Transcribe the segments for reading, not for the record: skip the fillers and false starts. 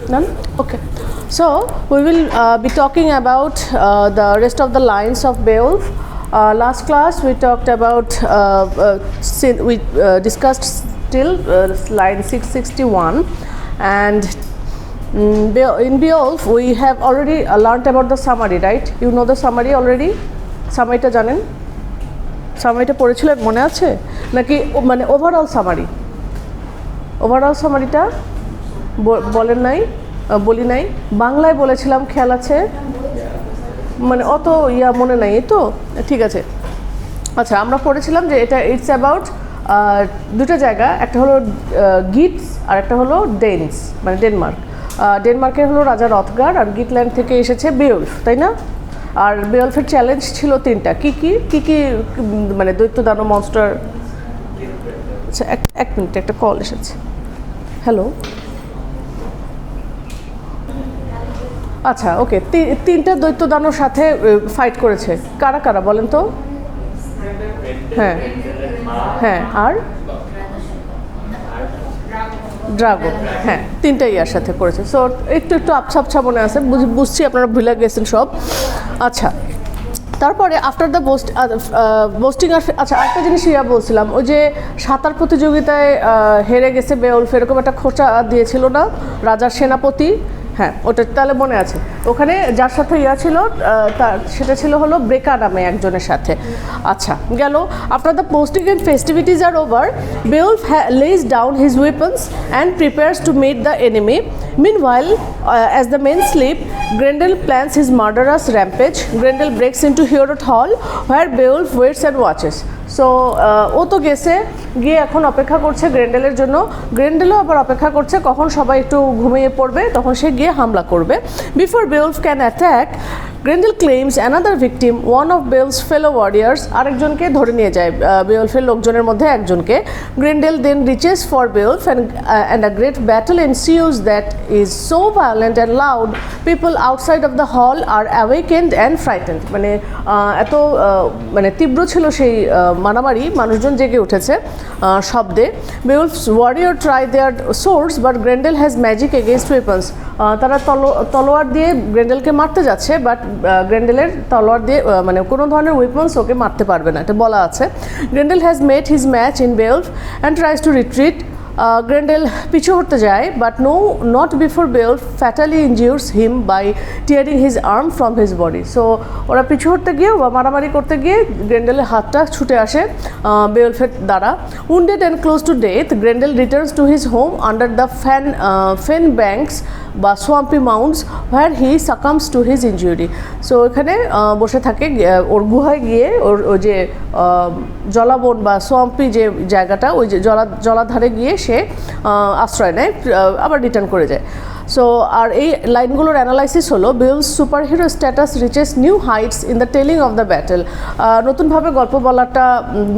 None? Okay. So we will be talking about the rest of the lines of Beowulf. Last class we talked about, we discussed till line 661, and in Beowulf we have already learnt about the summary, right? You know the summary already? Summary ta janen? Summary ta পড়েছিলেন মনে আছে নাকি মানে overall summary? Overall সামারিটা বলেন নাই, বলি নাই, বাংলায় বলেছিলাম, খেয়াল আছে? মানে অত মনে নাই তো, ঠিক আছে। আচ্ছা, আমরা পড়েছিলাম যে এটা ইটস অ্যাবাউট দুটো জায়গা, একটা হলো গিটস আর একটা হলো ডেন্স, মানে ডেনমার্ক। ডেনমার্কের হলো রাজা রথগার, আর গিটল্যান্ড থেকে এসেছে বেওলফ, তাই না? আর বেওলফের চ্যালেঞ্জ ছিল তিনটা, কি কি মানে দৈত্য দানব মনস্টার। আচ্ছা, এক মিনিট, একটা কল এসেছে। হ্যালো, আচ্ছা, ওকে। তিনটা দৈত্য দানবের সাথে ফাইট করেছে, কারা কারা বলেন তো? হ্যাঁ হ্যাঁ, আর ড্রাগন, হ্যাঁ, তিনটাই ইয়ার সাথে করেছে। সো একটু আবছা মনে আছে, বুঝছি আপনারা ভুলে গেছেন সব। আচ্ছা, তারপরে আফটার দ্য বোস্টিং, আচ্ছা একটা জিনিস বলছিলাম, ওই যে সাঁতার প্রতিযোগিতায় হেরে গেছে বেওলফ, এরকম একটা খোঁচা দিয়েছিল না রাজার সেনাপতি? হ্যাঁ, ওটা তাহলে মনে আছে। ওখানে যার সাথে ছিল সেটা ছিল হলো ব্রেকা নামে একজনের সাথে। আচ্ছা, গেল। After the feasting and festivities are over, Beowulf lays down his weapons and prepares to meet the enemy. Meanwhile, as the men sleep, Grendel plans his murderous rampage. Grendel breaks into Heorot Hall, where Beowulf waits and watches. So ও তো গেছে, গিয়ে এখন অপেক্ষা করছে গ্রেন্ডেলের জন্য। গ্রেন্ডেলও আবার অপেক্ষা করছে কখন সবাই একটু ঘুমিয়ে পড়বে, তখন সে গিয়ে হামলা করবে। Before Beowulf can attack, Grendel claims another victim, one of Beowulf's fellow warriors, আরেকজনকে ধরে নিয়ে যায় বেওলফের লোকজনের মধ্যে একজনকে। Grendel then reaches for Beowulf and a great battle ensues that is so violent and loud, people outside of the hall are অ্যাওয়েকেন্ড and frightened. মানে এত মানে তীব্র ছিল সেই মারামারি, মানুষজন জেগে উঠেছে শব্দে। Beowulf's warrior try their swords, but Grendel has magic against weapons. তারা তলোয়ার দিয়ে গ্রেন্ডেলকে মারতে যাচ্ছে, বাট গ্রেন্ডেলের তলোয়ার দিয়ে মানে কোনো ধরনের ওয়েপন্স ওকে মারতে পারবে না, এটা বলা আছে। Grendel has met his match in Beowulf and tries to retreat. Grendel পিছু হটতে যায়, but not before Beowulf fatally injures him by tearing his arm from his body. So ওরা পিছু হটতে গিয়ে বা মারামারি করতে গিয়ে গ্রেন্ডেলের হাতটা ছুটে আসে বেওলফের দ্বারা। Wounded and close to death, Grendel returns to his home under the fen banks বা swampy mounts, where he succumbs to his injury. So এখানে বসে থাকে, ওর গুহায় গিয়ে ওর যে জলাবন বা সোয়াম্পি যে জায়গাটা, ওই যে জলাধারে গিয়ে সে আশ্রয় নেয়, আবার রিটার্ন করে যায়। সো আর এই লাইনগুলোর অ্যানালাইসিস হলো, Beowulf's superhero status reaches new heights in the telling of the battle. নতুনভাবে গল্প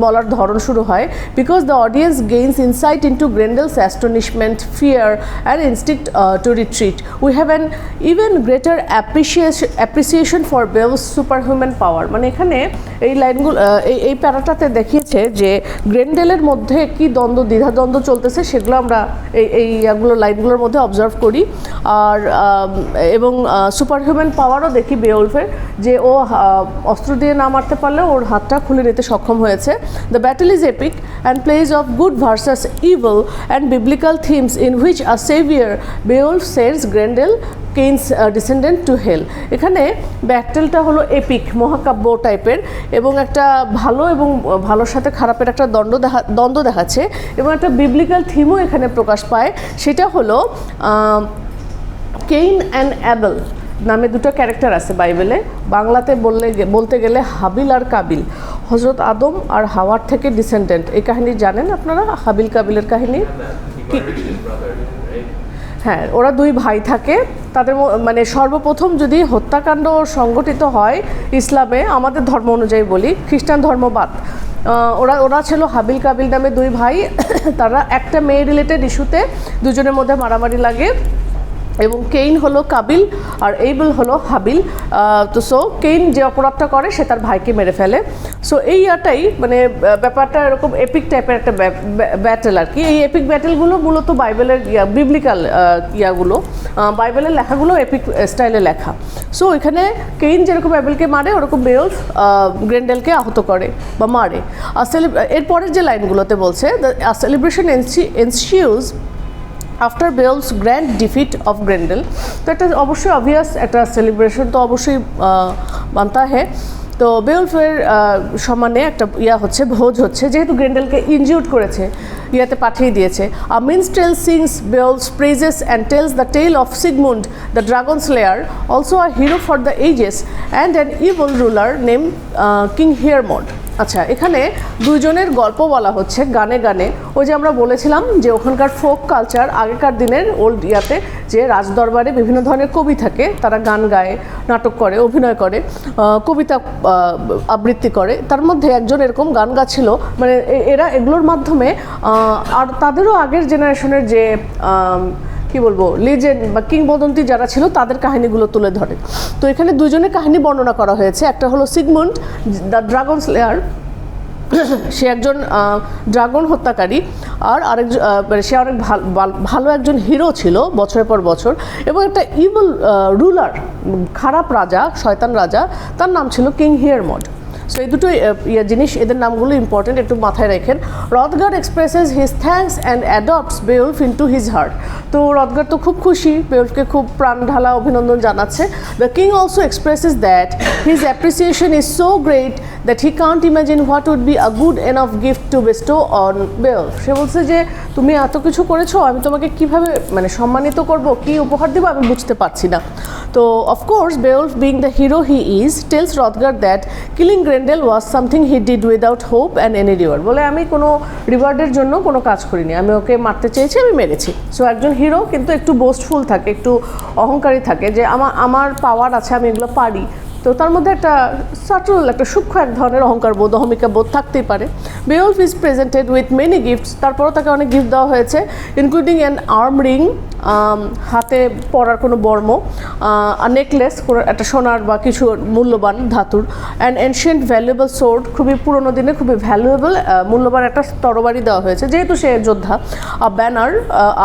বলার ধরন শুরু হয়। Because the audience gains insight into Grendel's astonishment, fear and instinct to retreat, we have an even greater appreciation for Beowulf's superhuman power. মানে এখানে এই লাইনগুলো, এই প্যারাটাতে দেখিয়েছে যে গ্রেন্ডেলের মধ্যে কী দ্বিধাদ্বন্দ্ব চলতেছে, সেগুলো আমরা এই লাইনগুলোর মধ্যে অবজার্ভ করি। আর এবং সুপারহিউম্যান পাওয়ারও দেখি বেওলফের, যে ও অস্ত্র দিয়ে না মারতে পারলেও ওর হাতটা খুলে নিতে সক্ষম হয়েছে। The battle is epic and plays of good versus evil and biblical themes in which a saviour Beowulf sends Grendel Cain's descendant to hell. এখানে ব্যাটেলটা হলো এপিক, মহাকাব্য টাইপের, এবং একটা ভালো এবং ভালোর সাথে খারাপের একটা দ্বন্দ্ব দেখাচ্ছে, এবং একটা বিবলিক্যাল থিমও এখানে প্রকাশ পায়। সেটা হলো কেইন অ্যান্ড অ্যাবেল নামে দুটো ক্যারেক্টার আছে বাইবেলে। বাংলাতে বলতে গেলে হাবিল আর কাবিল, হজরত আদম আর হাওয়ার থেকে ডিসেন্ডেন্ট। এই কাহিনী জানেন আপনারা, হাবিল কাবিলের কাহিনী? হ্যাঁ, ওরা দুই ভাই থাকে, তাদের মানে সর্বপ্রথম যদি হত্যাকাণ্ড সংগঠিত হয় ইসলামে, আমাদের ধর্ম অনুযায়ী বলি, খ্রিস্টান ধর্মবাদ, ওরা ছিল হাবিল কাবিল নামে দুই ভাই। তারা একটা মেয়ে রিলেটেড ইস্যুতে দুজনের মধ্যে মারামারি লাগে, এবং কেইন হলো কাবিল আর এইবেল হলো হাবিল। তো সো কেইন যে অপরাধটা করে সে তার ভাইকে মেরে ফেলে। সো এই ইয়াটাই মানে ব্যাপারটা এরকম এপিক টাইপের একটা ব্যাটেল আর কি। এই এপিক ব্যাটেলগুলো মূলত বাইবেলের বিবলিক্যাল ইয়াগুলো, বাইবেলের লেখাগুলো এপিক স্টাইলে লেখা। সো এখানে কেইন যেরকম অ্যাবেলকে মারে ওরকম বেওলফ গ্রেন্ডেলকে আহত করে বা মারে। এরপরের যে লাইনগুলোতে বলছে, the celebration ensues after Beowulf's grand defeat of Grendel. তো একটা অবশ্যই অবভিয়াস একটা সেলিব্রেশন তো অবশ্যই মানতা হ্যাঁ। তো বেওলফের সম্মানে একটা ইয়া হচ্ছে, ভোজ হচ্ছে, যেহেতু গ্রেন্ডেলকে ইনজিউর্ড করেছে, ইয়াতে পাঠিয়ে দিয়েছে। A minstrel sings Beowulf's praises and tells the tale of Sigmund the dragon slayer, also a hero for the ages and an evil ruler named King Heremod. আচ্ছা, এখানে দুজনের গল্প বলা হচ্ছে গানে গানে। ওই যে আমরা বলেছিলাম যে ওখানকার ফোক কালচার, আগেকার দিনের ওল্ড ইয়াতে যে রাজদরবারে বিভিন্ন ধরনের কবি থাকে, তারা গান গায়, নাটক করে, অভিনয় করে, কবিতা আবৃত্তি করে। তার মধ্যে একজন এরকম গান গাচ্ছিল, মানে এরা এগুলোর মাধ্যমে আর তাদেরও আগের জেনারেশনের যে কি বলবো লিজেন্ড বা কিংবদন্তি যারা ছিল তাদের কাহিনীগুলো তুলে ধরে। তো এখানে দুজনের কাহিনী বর্ণনা করা হয়েছে। একটা হলো সিগমুন্ড দ্য ড্রাগন স্লেয়ার, সে একজন ড্রাগন হত্যাকারী, আর আরেকজন সে অনেক ভালো একজন হিরো ছিল বছরের পর বছর, এবং একটা ইভিল রুলার, খারাপ রাজা, শয়তান রাজা, তার নাম ছিল কিং হিয়ারমড। সো এই দুটো জিনিস, এদের নামগুলো ইম্পর্টেন্ট, একটু মাথায় রাখেন। Hrothgar expresses his thanks and adopts Beowulf into his heart. তো রথগার তো খুব খুশি, বেওলফকে খুব প্রাণ ঢালা অভিনন্দন জানাচ্ছে। The king also expresses that his appreciation is so great that he can't imagine what would be a good enough gift to bestow on Beowulf. সে বলছে যে তুমি এত কিছু করেছো, আমি তোমাকে কিভাবে মানে সম্মানিত করব, কি উপহার দেবো আমি বুঝতে পারছি না। তো of course Beowulf being the hero he is tells Hrothgar that killing Grendel was something he did without hope and any reward. বলে আমি কোনো রিওয়ার্ডের জন্য কোনো কাজ করিনি, আমি ওকে মারতে চেয়েছি, আমি মেরেছি। সো একজন হিরো কিন্তু একটু বোস্টফুল থাকে, একটু অহংকারী থাকে, যে আমার পাওয়ার আছে, আমি এগুলো পারি। তো তার মধ্যে একটা সাটল, একটা সূক্ষ্ম এক ধরনের অহংকার বোধ, অহমিকা বোধ থাকতেই পারে। Beowulf is presented with many gifts, তারপরও তাকে অনেক গিফট দেওয়া হয়েছে, ইনক্লুডিং অ্যান আর্ম রিং, হাতে পরার কোনো বর্ম, নেকলেস, একটা সোনার বা কিছু মূল্যবান ধাতুর, অ্যান্ড এনশিয়েন্ট ভ্যালুয়েবল সোর্ড, খুবই পুরোনো দিনে খুবই ভ্যালুয়েবল মূল্যবান একটা তরবারি দেওয়া হয়েছে যেহেতু সে যোদ্ধা, a banner,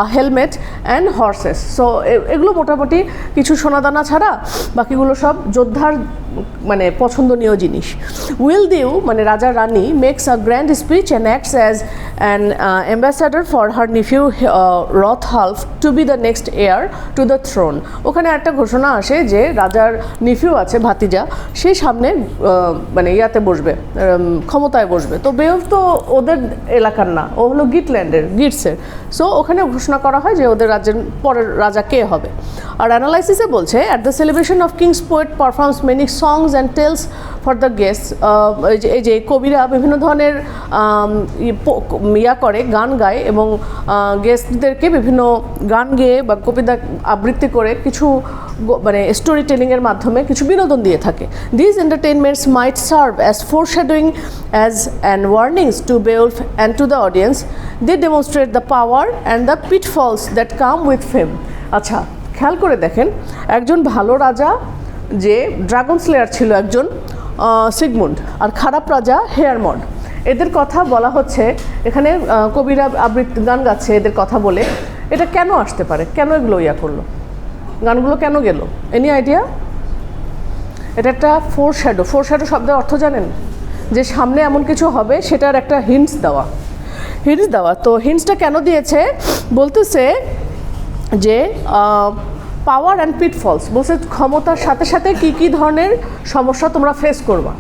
a helmet and horses. So এগুলো মোটামুটি কিছু সোনাদানা ছাড়া বাকিগুলো সব যোদ্ধার মানে পছন্দনীয় জিনিস। উইল দিউ মানে রাজা রানী makes a grand speech and acts as an ambassador for her nephew Hrothulf to be the next heir to the throne. ওখানে একটা ঘোষণা আসে যে রাজার নিফিউ আছে, ভাতিজা, সেই সামনে মানে ইয়াতে বসবে, ক্ষমতায় বসবে। তো বেওলফ তো ওদের এলাকার না, ও হলো গিটল্যান্ডের, গিটসের। সো ওখানে ঘোষণা করা হয় যে ওদের রাজ্যের পরের রাজা কে হবে। আর অ্যানালাইসিসে বলছে at the celebration of kings poet performs many songs and tales for the guests। এই যে কবিরা বিভিন্ন ধরনের ইয়া করে, গান গায় এবং গেস্টদেরকে বিভিন্ন গান গেয়ে বা কবিতা আবৃত্তি করে কিছু মানে স্টোরি টেলিংয়ের মাধ্যমে কিছু বিনোদন দিয়ে থাকে। These entertainments might serve as foreshadowing as and warnings to Beowulf and to the audience. They demonstrate the power and the pitfalls that come with fame। আচ্ছা, খেয়াল করে দেখেন, একজন ভালো রাজা যে ড্রাগন স্লেয়ার ছিল একজন সিগমুন্ড, আর খারাপ রাজা হেয়ারমড, এদের কথা বলা হচ্ছে এখানে। কবিরা আবৃত্তি গান গাচ্ছে এদের কথা বলে। এটা কেন আসতে পারে, কেন এগুলো ইয়া করলো, গানগুলো কেন গেল, এনি আইডিয়া? এটা একটা ফোরশ্যাডো। ফোরশ্যাডো শব্দের অর্থ জানেন? যে সামনে এমন কিছু হবে সেটার একটা হিন্টস দেওয়া, হিন্টস দেওয়া। তো হিন্টসটা কেন দিয়েছে বলতেছে যে পাওয়ার অ্যান্ড পিটফলস, বলছে ক্ষমতার সাথে সাথে কী কী ধরনের সমস্যা তোমরা ফেস করবা,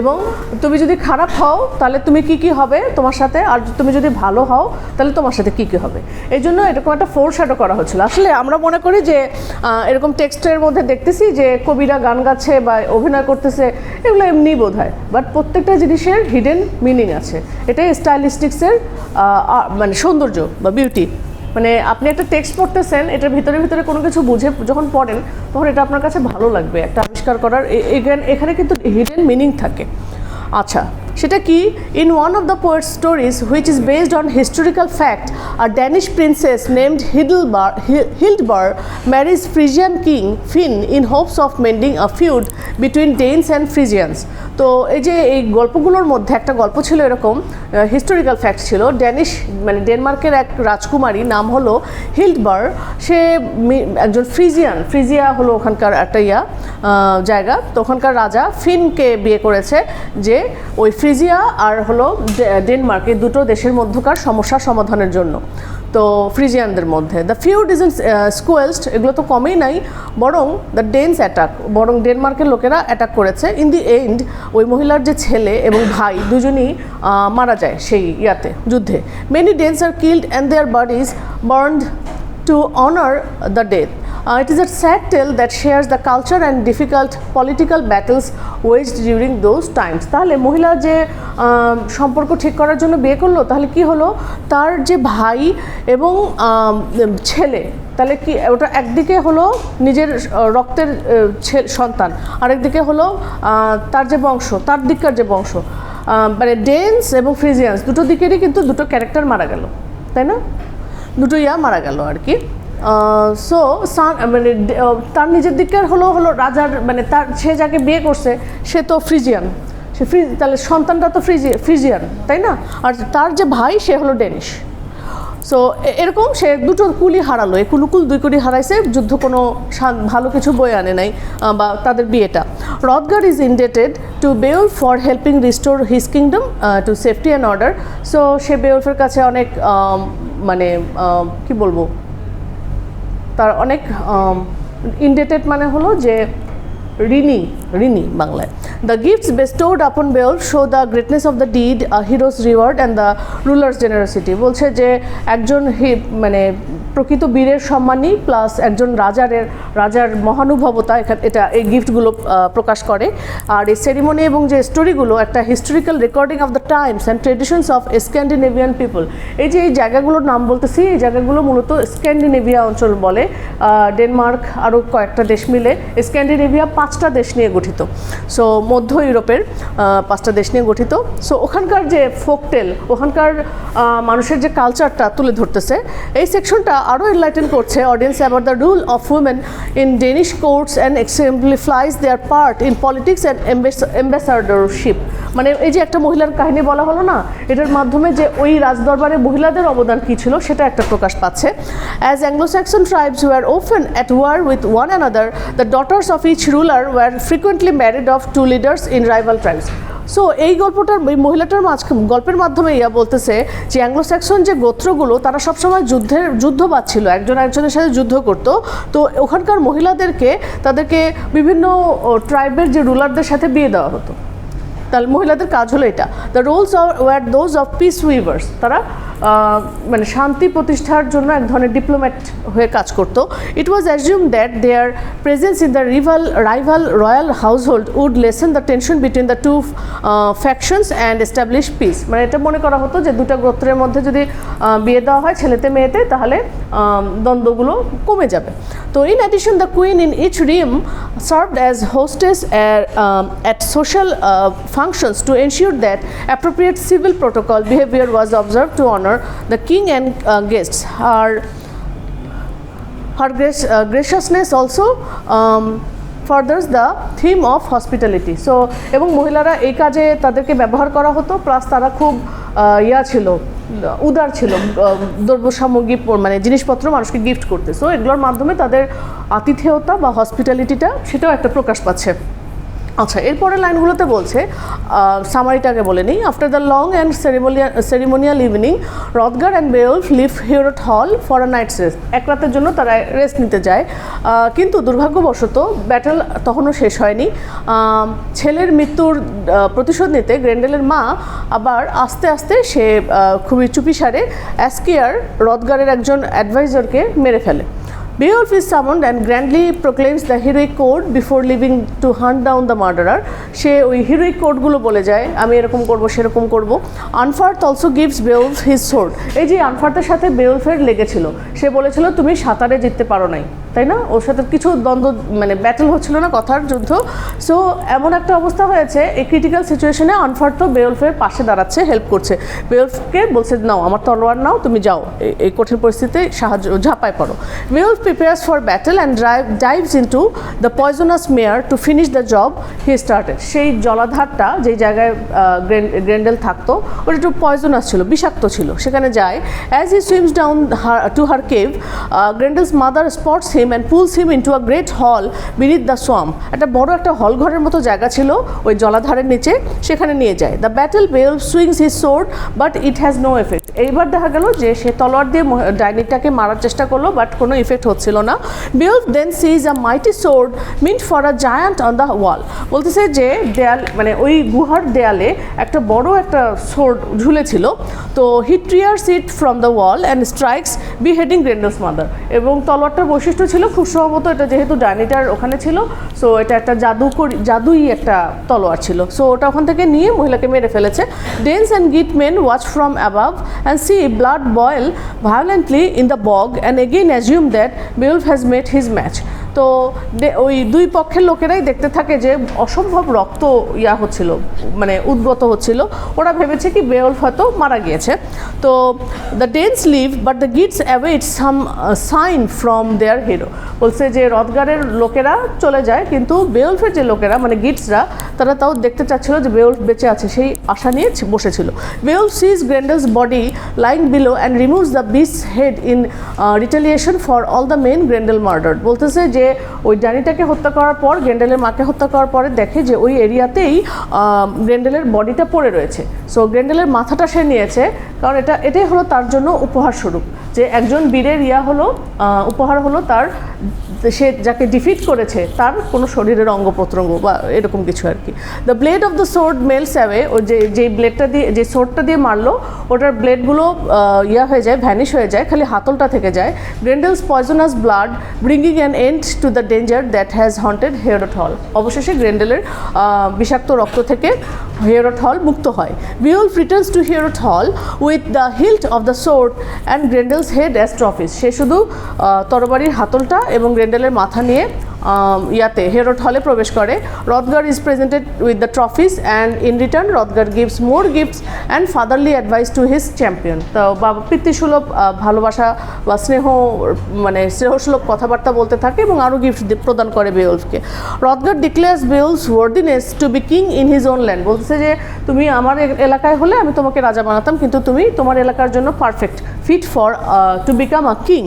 এবং তুমি যদি খারাপ হও তাহলে তুমি কী কী হবে তোমার সাথে, আর তুমি যদি ভালো হও তাহলে তোমার সাথে কী কী হবে। এই জন্য এরকম একটা ফোরশ্যাডো করা হচ্ছিল। আসলে আমরা মনে করি যে এরকম টেক্সটের মধ্যে দেখতেছি যে কবিরা গান গাচ্ছে বা অভিনয় করতেছে, এগুলো এমনি বোধ হয়, বাট প্রত্যেকটা জিনিসের হিডেন মিনিং আছে। এটাই স্টাইলিস্টিক্সের মানে সৌন্দর্য বা বিউটি। মানে আপনি একটা টেক্সট পড়তেছেন, এটার ভিতরে ভিতরে কোনো কিছু বুঝে যখন পড়েন তখন এটা আপনার কাছে ভালো লাগবে একটা আবিষ্কার করার। এখানে কিন্তু হিডেন মিনিং থাকে। আচ্ছা, সেটা কি? In one of the poet's stories which is based on historical fact, a Danish princess named Hildeburh marries Frisian king Finn in hopes of mending a feud between Danes and Frisians. তো এই যে এই গল্পগুলোর মধ্যে একটা গল্প ছিল এরকম, historical fact ছিল, মানে ডেনমার্কের এক রাজকুমারী, নাম হলো হিল্ডবার। সে একজন ফ্রিজিয়া হলো ওখানকার একটা জায়গা। তো ওখানকার রাজা ফিনকে বিয়ে করেছে, যে ওই ফ্রিজিয়া আর হলো ডেনমার্ক এই দুটো দেশের মধ্যকার সমস্যা সমাধানের জন্য। তো ফ্রিজিয়ানদের মধ্যে দ্য ফিউড ইজ স্কোয়েলসড, এগুলো তো কমেই নাই, বরং দ্য ডেনস অ্যাটাক, বরং ডেনমার্কের লোকেরা অ্যাটাক করেছে। ইন দি এন্ড ওই মহিলার যে ছেলে এবং ভাই দুজনই মারা যায় সেই যুদ্ধে। Many Danes are killed and their bodies burned to honor the dead. It is a sad tale that shares the culture and difficult political battles waged during those times. তাহলে মহিলা যে সম্পর্ক ঠিক করার জন্য বিয়ে করলো, তাহলে কি হলো, তার যে ভাই এবং ছেলে, তাহলে কি ওটা একদিকে হলো নিজের রক্তের সন্তান, আরেকদিকে হলো তার যে বংশ, তার দিককার যে বংশ, মানে ডেনস এবং ফ্রিজিয়ান্স দুটো দিকেরই কিন্তু দুটো ক্যারেক্টার মারা গেল, তাই না? দুটো মারা গেল আর কি। সো মানে তার নিজের দিকের হলো রাজার, মানে সে যাকে বিয়ে করছে সে তো ফ্রিজিয়ান, তাহলে সন্তানটা তো ফ্রিজিয়ান, তাই না? আর তার যে ভাই সে হলো ডেনিশ। সো এরকম সে দুটো কুলি হারালো, এই কুলুকুল দুই কুলি হারাইছে, যুদ্ধ কোনো ভালো কিছু বয়ে আনে নাই বা তাদের বিয়েটা। Hrothgar is indebted to Beowulf for helping restore his kingdom to safety and order. So সে বেওলফের কাছে অনেক মানে কি বলবো, তার অনেক ইনডেটেড মানে হলো যে ঋণী বাংলায়। The gifts bestowed upon Beowulf show the greatness of the deed, a hero's reward and the ruler's generosity. বলছে যে একজন মানে প্রকৃত বীরের সম্মানী প্লাস একজন রাজার মহানুভবতা এটা এই গিফটগুলো প্রকাশ করে। আর এই সেরিমনি এবং যে স্টোরিগুলো একটা historical recording of the Times and traditions of Scandinavian people. এই যে এই জায়গাগুলোর নাম বলতেছি, এই জায়গাগুলো মূলত স্ক্যান্ডিনেভিয়া অঞ্চল বলে, ডেনমার্ক আরও কয়েকটা দেশ মিলে। স্ক্যান্ডিনেভিয়া 5টা দেশ নিয়ে গঠিত, সো মধ্য ইউরোপের 5টা দেশ নিয়ে গঠিত। সো ওখানকার যে ফোকটেল, ওখানকার মানুষের যে কালচারটা তুলে ধরতেছে। এই সেকশনটা আরও এনলাইটেন করছে audience about the role of women in Danish courts and exemplifies their part in politics and ambassadorship. মানে এই যে একটা মহিলার কাহিনী বলা হলো না, এটার মাধ্যমে যে ওই রাজদরবারে মহিলাদের অবদান কী ছিল সেটা একটা প্রকাশ পাচ্ছে। As Anglo Saxon tribes were often at war with one another, the daughters of each ruler were frequently married off to leaders in rival tribes. So এই এই মহিলাটার গল্পের মাধ্যমে বলতেছে যে অ্যাংলো-স্যাক্সন যে গোত্রগুলো তারা সবসময় যুদ্ধবাজ ছিল, একজন একজনের সাথে যুদ্ধ করতো। তো ওখানকার মহিলাদেরকে তাদেরকে বিভিন্ন ট্রাইবের যে রুলারদের সাথে বিয়ে দেওয়া হতো। তাহলে মহিলাদের কাজ হলো এটা। The roles were those of peace weavers, তারা মানে শান্তি প্রতিষ্ঠার জন্য এক ধরনের ডিপ্লোম্যাট হয়ে কাজ করতো। It was assumed that their presence in the rival royal household would lessen the tension between the two factions and establish peace. মানে এটা মনে করা হতো যে দুটা গোত্রের মধ্যে যদি বিয়ে দেওয়া হয় ছেলেতে মেয়েতে, তাহলে দ্বন্দ্বগুলো কমে যাবে। তো in addition the queen in each realm served as hostess at social functions to ensure that appropriate civil protocol behavior was observed to honor the king and guests. Her graciousness also furthers the theme of hospitality. So এবং মহিলারা এই কাজে তাদেরকে ব্যবহার করা হতো, plus তারা খুব ছিল, উদার ছিল, দ্রব্য সামগ্রী মানে জিনিসপত্র মানুষকে গিফট করতে। সো এগুলোর মাধ্যমে তাদের আতিথেয়তা বা হসপিটালিটিটা সেটাও একটা প্রকাশ পাচ্ছে। আচ্ছা, এরপরের লাইনগুলোতে বলছে, সামারিটাকে বলে নিই। After the long and ceremonial evening Hrothgar and Beowulf leave Heorot hall for a Knights rest. এক রাতের জন্য তারা রেস্ট নিতে যায়, কিন্তু দুর্ভাগ্যবশত ব্যাটেল তখনও শেষ হয়নি। ছেলের মৃত্যুর প্রতিশোধ নিতে গ্রেন্ডেলের মা আবার আস্তে আস্তে সে খুবই চুপিসারে অ্যাস্কিয়ার রদগারের একজন অ্যাডভাইজারকে মেরে ফেলে। Beowulf is summoned and grandly proclaims the heroic code before leaving to hunt down the murderer. সে ওই হিরোইক কোডগুলো বলে যায়, আমি এরকম করব সেরকম করব। আনফার্থ অলসো গিভস বেওলফ হিজ সোর্ড। এই যে আনফার্থের সাথে বেওলফের লেগেছিল, সে বলেছিল তুমি সাঁতারে জিততে পারো নাই, তাই না? ওর সাথে কিছু দ্বন্দ্ব মানে ব্যাটেল হচ্ছিল না, কথার যুদ্ধ। সো এমন একটা অবস্থা হয়েছে, এই ক্রিটিক্যাল সিচুয়েশনে আনফার তো বেওলফের পাশে দাঁড়াচ্ছে, হেল্প করছে। বেওলফকে বলছে নাও আমার তলোয়ার নাও, তুমি যাও এই কঠিন পরিস্থিতিতে ঝাঁপায় পড়ো। Beowulf prepares for battle and dives into the poisonous mere to finish the job he started. সেই জলাধারটা যেই জায়গায় গ্রেন্ডেল থাকতো ওটা একটু পয়জনাস ছিল, বিষাক্ত ছিল, সেখানে যায়। As he swims down to her cave, Grendel's mother spots him and pulls him into a great hall beneath the swamp. একটা বড় একটা হল ঘরের মতো জায়গা ছিল ওই জলাধারের নিচে, সেখানে নিয়ে যায়। The battle Beowulf swings his sword but it has no effect. এইবার দেখা গেল যে সে তলোয়ার দিয়ে ডাইনিটাকে মারার চেষ্টা করলো, বাট কোনো ইফেক্ট হচ্ছিল না। Beowulf then sees a mighty sword meant for a giant on the wall. বলতেছে যে দেয়াল মানে ওই গুহার দেয়ালে একটা বড় একটা সোর্ড ঝুলেছিল, তো he tears it from the wall and strikes beheading Grendel's mother. এবং তলোয়ারটার বৈশিষ্ট্য ছিল খুব সম্ভবত এটা যেহেতু ডাইনিটার ওখানে ছিল, সো এটা একটা জাদুই একটা তলোয়ার ছিল, সো ওটা ওখান থেকে নিয়ে মহিলাকে মেরে ফেলেছে। Danes and Geat men watch from above and see blood boil violently in the bog and again assume that Beowulf has met his match. তো ওই দুই পক্ষের লোকেরাই দেখতে থাকে যে অসম্ভব রক্ত হচ্ছিল, মানে উদ্গত হচ্ছিল। ওরা ভেবেছে কি বেওলফ হয়তো মারা গিয়েছে। তো the Danes leave but the Geats await some sign from their hero. বলছে যে রথগারের লোকেরা চলে যায়, কিন্তু বেওলফের যে লোকেরা মানে গিটসরা তারা তাও দেখতে চাচ্ছিল যে বেওলফ বেঁচে আছে, সেই আশা নিয়ে বসেছিল। Beowulf sees Grendel's body lying below and removes the beast's head in retaliation for all the men Grendel murdered. বলতেছে যে ওই ডাইনিটাকে হত্যা করার পর, গ্রেন্ডেলের মাকে হত্যা করার পরে দেখে যে ওই এরিয়াতেই গ্রেন্ডেলের বডিটা পড়ে রয়েছে। সো গ্রেন্ডেলের মাথাটা সে নিয়েছে, কারণ এটাই হলো তার জন্য উপহার স্বরূপ, যে একজন বীরের উপহার হলো তার, সে যাকে ডিফিট করেছে তার কোনো শরীরের অঙ্গ প্রত্যঙ্গ বা এরকম কিছু আর কি। The blade of the sword melts away, ও যে ব্লেডটা দিয়ে যে সোর্ডটা দিয়ে মারলো ওটার ব্লেডগুলো হয়ে যায়, ভ্যানিশ হয়ে যায়, খালি হাতলটা থেকে যায়। Grendel's poisonous blood bringing an end to the danger that has haunted Heorot hall. অবশেষে গ্রেন্ডেলের বিষাক্ত রক্ত থেকে হেরোট হল মুক্ত হয়। বেওলফ Returns to Heorot hall with the hilt of the sword and Grendel's head as trophies. সে শুধু তরবারির হাতলটা এবং গ্রেন্ডেলের মাথা নিয়ে হেরোট হলে প্রবেশ করে। Hrothgar is presented with the trophies and in return Hrothgar gives more gifts and fatherly advice to his champion. তো পিতৃসুলভ ভালোবাসা বা স্নেহসুলভ কথাবার্তা বলতে থাকে এবং আরও গিফট প্রদান করে বেওলফকে। Hrothgar declares Beowulf's worthiness to be king in his own land. বলতেছে যে তুমি আমার এলাকায় হলে আমি তোমাকে রাজা বানাতাম, কিন্তু তুমি তোমার এলাকার জন্য perfect, fit for to become a king.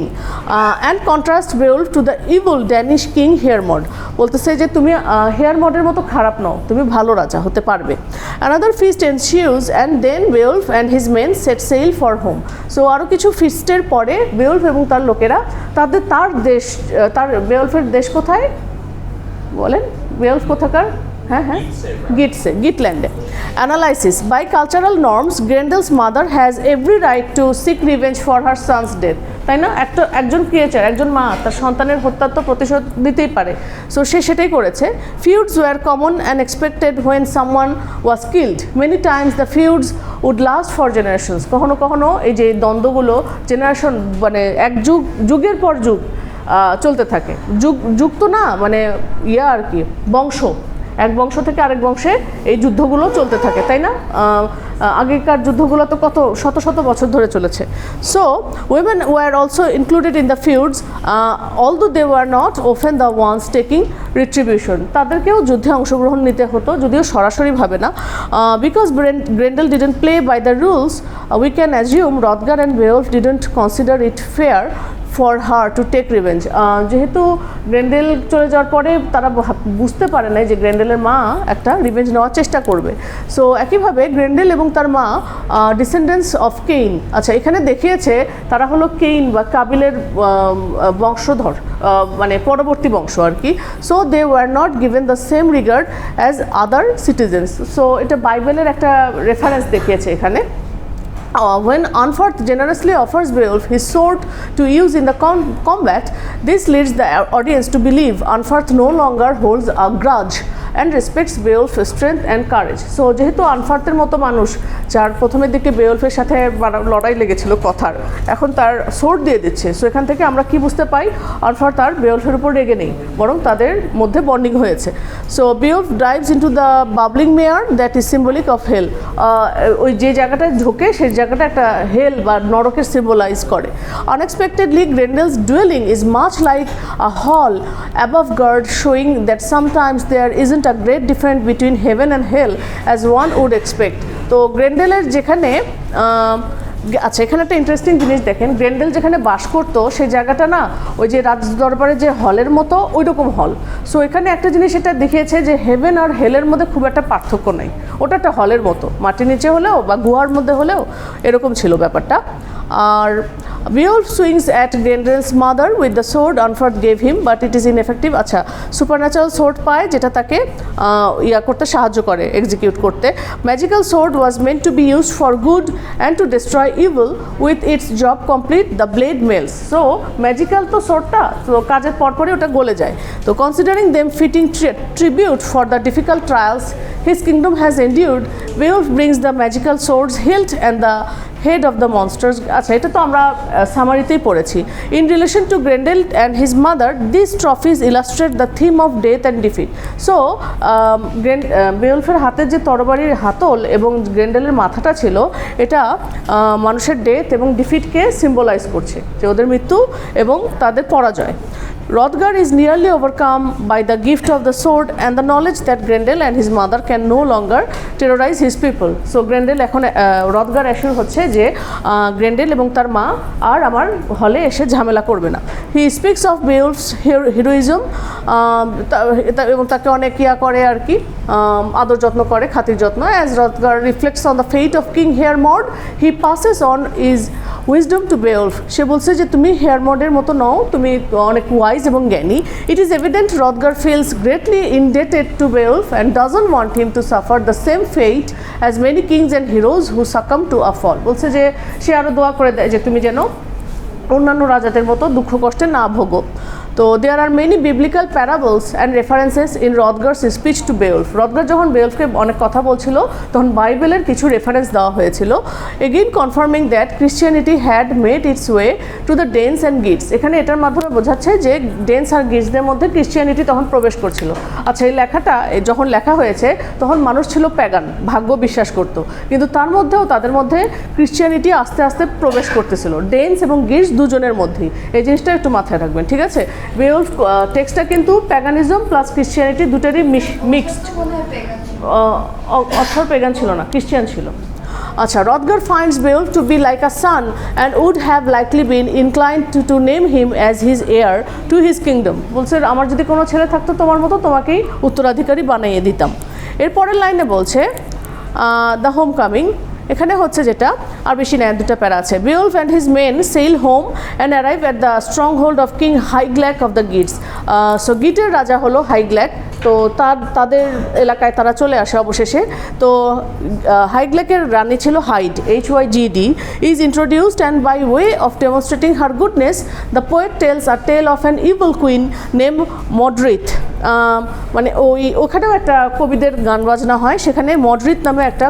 And contrast Beowulf to the evil Danish king Heremod. বলতেছে যে তুমি হেয়ারমডের মতো খারাপ নও, তুমি ভালো রাজা হতে পারবে। Another feast ensues and then Beowulf and his men set sail for home. So আরও কিছু ফিস্টের পরে বেওলফ এবং তার লোকেরা তার বেওলফের দেশ কোথায় বলেন? বেওলফ কোথাকার? হ্যাঁ গিটল্যান্ডে। Analysis by cultural norms Grendel's mother has every right to seek revenge for her son's death. তাই না? একজন ক্রিয়েচার, একজন মা তার সন্তানের হত্যার তো প্রতিশোধ দিতেই পারে, সো সে সেটাই করেছে। Feuds were common and expected when someone was killed. Many times the feuds would last for generations. কখনো কখনো এই যে দ্বন্দ্বগুলো জেনারেশন মানে যুগের পর যুগ চলতে থাকে। যুগ তো না, মানে আর কি, বংশ, এক বংশ থেকে আরেক বংশে এই যুদ্ধগুলো চলতে থাকে, তাই না? আগেকার যুদ্ধগুলো তো কত শত শত বছর ধরে চলেছে। So women were also included in the feuds although they were not often the ones taking retribution. তাদেরকেও যুদ্ধে অংশগ্রহণ নিতে হতো, যদিও সরাসরিভাবে না। Because Grendel didn't play by the rules we can assume Hrothgar and Beowulf didn't consider it fair for her to take revenge. যেহেতু Grendel চলে যাওয়ার পরে তারা বুঝতে পারে না যে গ্রেন্ডেলের মা একটা রিভেঞ্জ নেওয়ার চেষ্টা করবে। সো একইভাবে গ্রেন্ডেল এবং তার মা ডিসেন্ডেন্টস অফ কেইন। আচ্ছা, এখানে দেখিয়েছে তারা হলো কেইন বা কাবিলের বংশধর, মানে পরবর্তী বংশ আর কি। So they were not given the same regard as other citizens. So এটা বাইবেলের একটা রেফারেন্স দেখিয়েছে এখানে। When Unferth generously offers Beowulf his sword to use in the combat, this leads the audience to believe Unferth no longer holds a grudge and respects Beowulf strength and courage. So যেহেতু আনফার্তের মতো মানুষ, যার প্রথমের দিকে বেওলফের সাথে লড়াই লেগেছিল কথার, এখন তার সোর্ড দিয়ে দিচ্ছে। সো এখান থেকে আমরা কি বুঝতে পাই, আনফার তার বেওলফের উপর রেগে নেই, বরং তাদের মধ্যে বন্ডিং হয়েছে। So Beowulf dives into the bubbling mere that is symbolic of hell. ওই যে জায়গাটা ঝোঁকে সেই জায়গাটা একটা হেল বা নরকের সিম্বলাইজ করে। Unexpectedly Grendel's dwelling is much like a hell above ground, showing that sometimes there isn't a great difference between heaven and hell as one would expect. তো গ্রেন্ডেলের যেখানে আচ্ছা, এখানে একটা ইন্টারেস্টিং জিনিস দেখেন, গ্রেন্ডেল যেখানে বাস করতো সেই জায়গাটা না ওই যে রাজ দরবারে যে হলের মতো ওই রকম হল। সো এখানে একটা জিনিস এটা দেখিয়েছে যে হেভেন আর হেলের মধ্যে খুব একটা পার্থক্য নেই, ওটা একটা হলের মতো, মাটির নিচে হলেও বা গুহার মধ্যে হলেও এরকম ছিল ব্যাপারটা। আর Beowulf swings at Grendel's mother with the sword Unferth gave him, but it is ineffective. আচ্ছা, সুপারন্যাচারাল সোর্ড পায় যেটা তাকে করতে সাহায্য করে, এক্সিকিউট করতে। Magical sword was meant to be used for good and to destroy evil, with its job complete the blade melts. So magical তো সোর্ডটা তো কাজের পরপরই ওটা গলে যায়। তো considering them fitting tribute for the difficult trials his kingdom has endured, Beowulf brings the magical swords hilt and the head of the monsters. আচ্ছা, এটা তো আমরা সামারিতেই পড়েছি। In relation to Grendel and his mother, these trophies illustrate the theme of death and defeat. So বেওলফের হাতে যে তরবারির হাতল এবং গ্রেন্ডেলের মাথাটা ছিল, এটা মানুষের ডেথ এবং ডিফিটকে সিম্বলাইজ করছে, যে ওদের মৃত্যু এবং তাদের পরাজয়। Hrothgar is nearly overcome by the gift of the sword and the knowledge that Grendel and his mother can no longer terrorize his people. So Grendel এখন Hrothgar অ্যাসিওর হচ্ছে যে গ্রেন্ডেল এবং তার মা আর আমার হলে এসে ঝামেলা করবে না। He speaks of Beowulf's heroism এবং তাকে অনেক করে আর কি, আদর যত্ন করে, খাতির যত্ন। As Hrothgar reflects on the fate of King Hermod, he passes on his wisdom to Beowulf. সে বলছে যে তুমি হেয়ারমডের মতো নও, তুমি অনেক ওয়াইজ এবং জ্ঞানী। It is evident Hrothgar feels greatly indebted to Beowulf and doesn't want him to suffer the same fate as many kings and heroes who succumb to a fall. বলছে যে সে আরও দোয়া করে দেয় যে তুমি যেন অন্যান্য রাজাদের মতো দুঃখ কষ্টে না ভোগো। তো there are many biblical parables and references in Hrothgar's speech to Beowulf. Hrothgar যখন বেওলফকে অনেক কথা বলছিল তখন বাইবেলের কিছু রেফারেন্স দেওয়া হয়েছিল, again confirming that Christianity had made its way to the Danes and Geats. এখানে এটার মাধ্যমে বোঝাচ্ছে যে ডেন্স আর গিটসদের মধ্যে ক্রিশ্চিয়ানিটি তখন প্রবেশ করছিল। আচ্ছা, এই লেখাটা যখন লেখা হয়েছে তখন মানুষ ছিল প্যাগান, ভাগ্য বিশ্বাস করত, কিন্তু তার মধ্যেও তাদের মধ্যে ক্রিশ্চিয়ানিটি আস্তে আস্তে প্রবেশ করতেছিল, ডেন্স এবং গিটস দুজনের মধ্যেই। এই জিনিসটা একটু মাথায় রাখবেন, ঠিক আছে? বেওলফ টেক্সটটা কিন্তু প্যাগানিজম প্লাস ক্রিশ্চিয়ানিটি দুটারই মিক্সড। অথর পেগান ছিল না, ক্রিশ্চিয়ান ছিল। আচ্ছা, Hrothgar finds Beowulf to be like a son and would have likely been inclined to name him as his heir to his kingdom. বলছে আমার যদি কোনো ছেলে থাকতো তোমার মতো তোমাকেই উত্তরাধিকারী বানিয়ে দিতাম। এর পরের লাইনে বলছে দ্য হোম কামিং। এখানে হচ্ছে যেটা আর বেশি নেয়, দুটো প্যারা আছে। Beowulf and his men sail home and arrive at the stronghold of King Hygelac of the Geats. So গিটের রাজা হলো হাইগ্ল্যাক। তো তাদের এলাকায় তারা চলে আসে অবশেষে। তো হাইগ্ল্যাকের রানী ছিল hide, HYGD, is introduced and by way of demonstrating her goodness, the poet tells a tale of an evil queen named Modrith. মানে ওখানেও একটা কবিদের গান বাজনা হয়, সেখানে মডরিত নামে একটা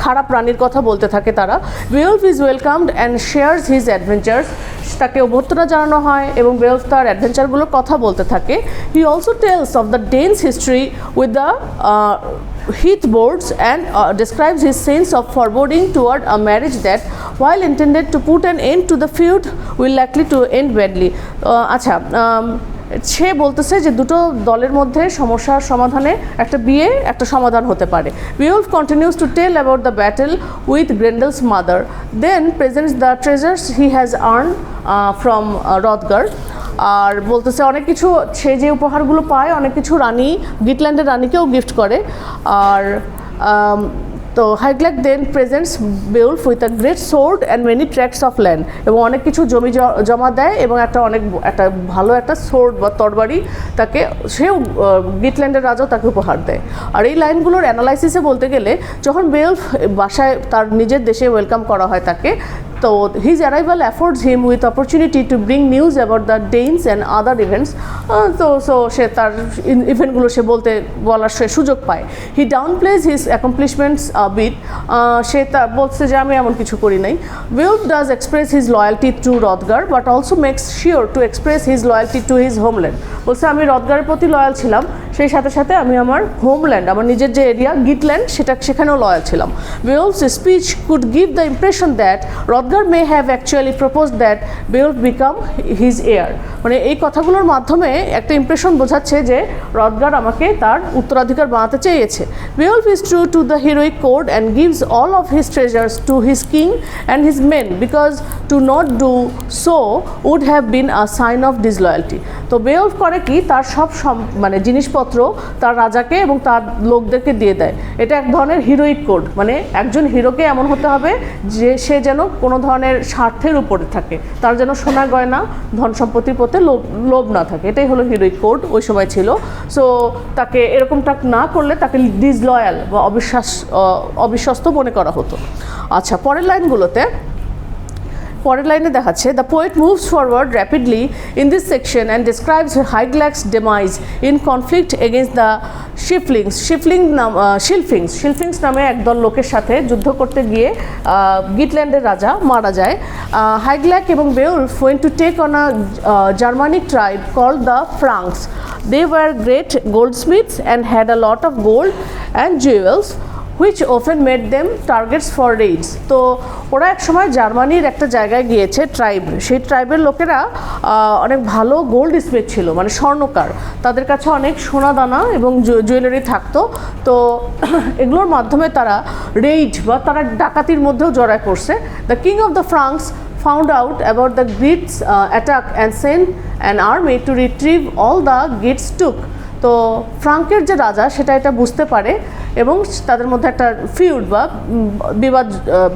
খারাপ রানীর কথা বলতে থাকে তারা। Beowulf is welcomed and shares his adventures. তাকে অভ্যর্থনা জানানো হয় এবং বেওলফ তার অ্যাডভেঞ্চারগুলোর কথা বলতে থাকে। He also tells of the Danes' history with the heath boards and describes his sense of foreboding toward a marriage that, while intended to put an end to the feud, will likely to end badly. আচ্ছা, সে বলতেছে যে দুটো দলের মধ্যে সমস্যার সমাধানে একটা বিয়ে একটা সমাধান হতে পারে। Beowulf continues to tell about the battle with Grendel's mother, then presents the treasures he has earned from Hrothgar. আর বলতেছে অনেক কিছু সে যে উপহারগুলো পায় অনেক কিছু রানী গিটল্যান্ডের রানীকেও গিফট করে। আর তো Hygelac then presents Beowulf with a great sword and many tracts of land, এবং অনেক কিছু জমি জমা দেয় এবং একটা ভালো একটা সোর্ড বা তরবারি তাকে, সেও গিটল্যান্ডের রাজাও তাকে উপহার দেয়। আর এই লাইনগুলোর অ্যানালাইসিসে বলতে গেলে যখন বেওলফ বাসায় তার নিজের দেশে ওয়েলকাম করা হয় তাকে, তো his arrival affords him with opportunity to bring news about the Danes and other events. তো সে তার ইভেন্টগুলো সে বলার সে সুযোগ পায়. He downplays his accomplishments a bit. সে বলছে যে আমি এমন কিছু করি নাই. Beowulf does express his loyalty to Hrothgar but also makes sure to express his loyalty to his homeland. বলছে আমি হ্রদগারের প্রতি লয়াল ছিলাম, সেই সাথে সাথে আমি আমার হোমল্যান্ড, আমার নিজের যে এরিয়া গিটল্যান্ড সেখানেও লয়াল ছিলাম. Beowulf's speech could give the impression that Hrothgar may have actually proposed that Beowulf become his heir. মানে এই কথাগুলোর মাধ্যমে একটা ইমপ্রেশন বোঝাচ্ছে যে হ্রদগার আমাকে তার উত্তরাধিকার বানাতে চেয়েছে. Beowulf is true to the heroic code and gives all of his treasures to his king and his men because to not do so would have been a sign of disloyalty. তো বেওলফ করে কি, তার সব মানে জিনিসপত্র তার রাজাকে এবং তার লোকদেরকে দিয়ে দেয়. এটা এক ধরনের হিরোইক কোড, মানে একজন হিরোকে এমন হতে হবে যে সে যেন কোনো ধরনের স্বার্থের উপরে থাকে, তার যেন সোনা গয়না ধন সম্পত্তির প্রতি লোভ না থাকে. এটাই হলো হিরোইক কোড ওই সময় ছিল. সো তাকে এরকমটা না করলে তাকে ডিসলয়াল বা অবিশ্বস্ত মনে করা হতো. আচ্ছা, পরের লাইনে দেখাচ্ছে the poet moves forward rapidly in this section and describes Hygelac's demise in conflict against the Scylfings নামে একদল লোকের সাথে যুদ্ধ করতে গিয়ে গিটল্যান্ডের রাজা মারা যায়. হাইগ্ল্যাক এবং Beowulf went to take on a Germanic tribe called the Franks. They were great goldsmiths and had a lot of gold and jewels which often made them targets for raids. তো ওরা এক সময় জার্মানির একটা জায়গায় গিয়েছে, tribe, সেই ট্রাইবের লোকেরা অনেক ভালো গোল্ড স্মিথ ছিল, মানে স্বর্ণকার, তাদের কাছে অনেক সোনা দানা এবং জুয়েলারি থাকতো. তো এগুলোর মাধ্যমে তারা রেইড বা তারা ডাকাতির মধ্যেও জড়ায় পড়ছে. The king of the francs found out about the Greeks attack and sent an army to retrieve all the Greeks took. তো ফ্রাঙ্কের যে রাজা সেটা এটা বুঝতে পারে এবং তাদের মধ্যে একটা ফিউড বা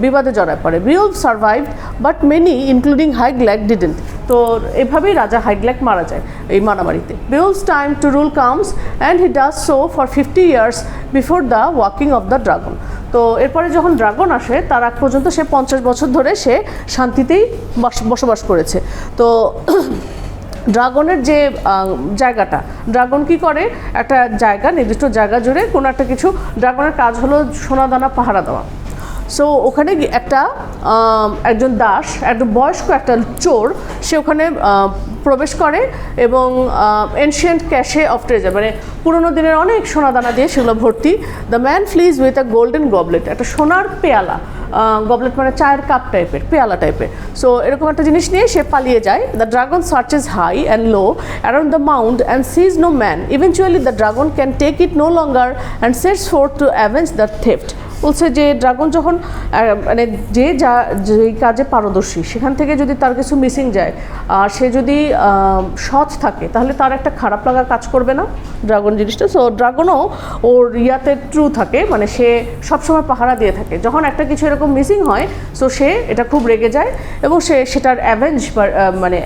বিবাদে জড়ায় পড়ে. Beowulf survived but many including Haiglac didn't. তো এভাবেই রাজা হাইগ্ল্যাক মারা যায় এই মারামারিতে. Beowulf's time to rule comes and he does so for 50 years before the walking of the dragon. তো এরপরে যখন ড্রাগন আসে তার আগ পর্যন্ত সে 50 বছর ধরে সে শান্তিতেই বসবাস করেছে. তো ড্রাগনের যে জায়গাটা, ড্রাগন কি করে, একটা জায়গা, নির্দিষ্ট জায়গা জুড়ে কোনো একটা কিছু, ড্রাগনের কাজ হলো সোনাদানা পাহারা দেওয়া. সো ওখানে একজন দাস, একজন বয়স্ক একটা চোর, সে ওখানে প্রবেশ করে এবং এনশিয়েন্ট ক্যাশে অফ ট্রেজার, মানে পুরোনো দিনের অনেক সোনাদানা দিয়ে সেগুলো ভর্তি. The man ফ্লিজ with a golden goblet, একটা সোনার পেয়ালা, গবলেট মানে চায়ের কাপ টাইপের, পেয়ালা টাইপের. সো এরকম একটা জিনিস নিয়ে সে পালিয়ে যায়. The dragon searches high and low around the mount and sees no man. Eventually the dragon can take it no longer and sets forth to avenge the theft. বলছে যে ড্রাগন যখন মানে যেই কাজে পারদর্শী সেখান থেকে যদি তার কিছু মিসিং যায় আর সে যদি সৎ থাকে তাহলে তার একটা খারাপ লাগা কাজ করবে না ড্রাগন জিনিসটা. সো ড্রাগনও ওর ইয়াতে ট্রু থাকে, মানে সে সবসময় পাহারা দিয়ে থাকে. যখন একটা কিছু এরকম মিসিং হয় সো সে এটা খুব রেগে যায় এবং সে সেটার অ্যাভেঞ্জ মানে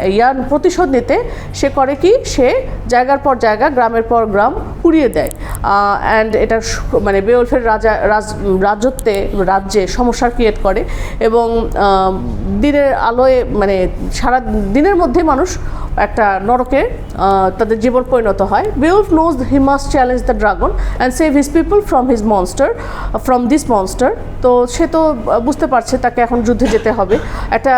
প্রতিশোধ নিতে সে করে কি, সে জায়গার পর জায়গা, গ্রামের পর গ্রাম পুড়িয়ে দেয়. অ্যান্ড এটা মানে বেওলফের রাজ্যে সমস্যার ক্রিয়েট করে এবং দিনের আলোয়, মানে সারা দিনের মধ্যে মানুষ একটা নরকে তাদের জীবন পরিণত হয়. Beowulf knows he must challenge the dragon and save his people from this monster. তো সে তো বুঝতে পারছে তাকে এখন যুদ্ধে যেতে হবে. একটা